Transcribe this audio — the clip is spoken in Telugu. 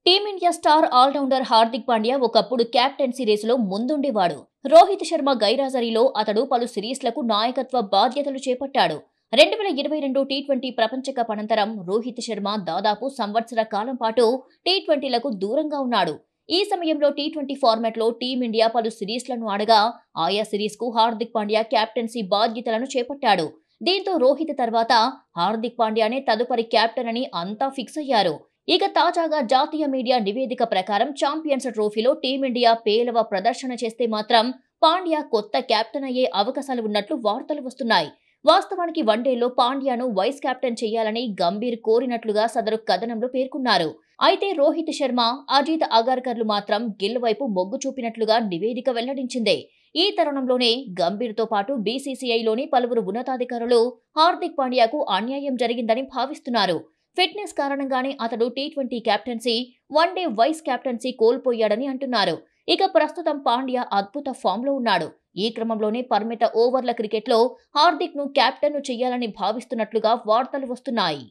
Team India star allrounder Hardik Pandya ఒకప్పుడు కెప్టెన్సీ రేసులో ముందుండేవాడు. రోహిత్ శర్మ గైరాజరీలో అతడు పలు సిరీస్లకు నాయకత్వ బాధ్యతలు చేపట్టాడు. 2022 టీ20 ప్రపంచ కప్ అనంతరం రోహిత్ శర్మ దాదాపు సంవత్సర కాలం పాటు టీ20లకు దూరంగా ఉన్నాడు. ఈ సమయంలో టీ20 ఫార్మాట్లో టీమిండియా పలు సిరీస్లను ఆడగా ఆయా సిరీస్కు హార్దిక్ పాండ్యా కెప్టెన్సీ బాధ్యతలను చేపట్టాడు. దీంతో రోహిత్ తర్వాత హార్దిక్ పాండ్యానే తదుపరి కెప్టెన్ అని అంతా ఫిక్స్ అయ్యారు. ఇక తాజాగా జాతీయ మీడియా నివేదిక ప్రకారం ఛాంపియన్స్ ట్రోఫీలో టీమిండియా పేలవ ప్రదర్శన చేస్తే మాత్రం పాండ్యా కొత్త కెప్టెన్ అయ్యే అవకాశాలు ఉన్నట్లు వార్తలు వస్తున్నాయి. వాస్తవానికి వన్డేలో పాండ్యాను వైస్ కెప్టెన్ చేయాలని గంభీర్ కోరినట్లుగా సదరు కథనంలో పేర్కొన్నారు. అయితే రోహిత్ శర్మ, అజిత్ అగర్కర్లు మాత్రం గిల్ వైపు మొగ్గు చూపినట్లుగా నివేదిక వెల్లడించింది. ఈ తరుణంలోనే గంభీర్తో పాటు బీసీసీఐలోని పలువురు ఉన్నతాధికారులు హార్దిక్ పాండ్యాకు అన్యాయం జరిగిందని భావిస్తున్నారు. ఫిట్నెస్ కారణంగానే అతడు టీ20 కెప్టెన్సీ, వన్డే వైస్ కెప్టెన్సీ కోల్పోయాడని అంటున్నారు. ఇక ప్రస్తుతం పాండ్యా అద్భుత ఫామ్లో ఉన్నాడు. ఈ క్రమంలోనే పరిమిత ఓవర్ల క్రికెట్లో హార్దిక్ ను కెప్టెన్ చేయాలని భావిస్తున్నట్లుగా వార్తలు వస్తున్నాయి.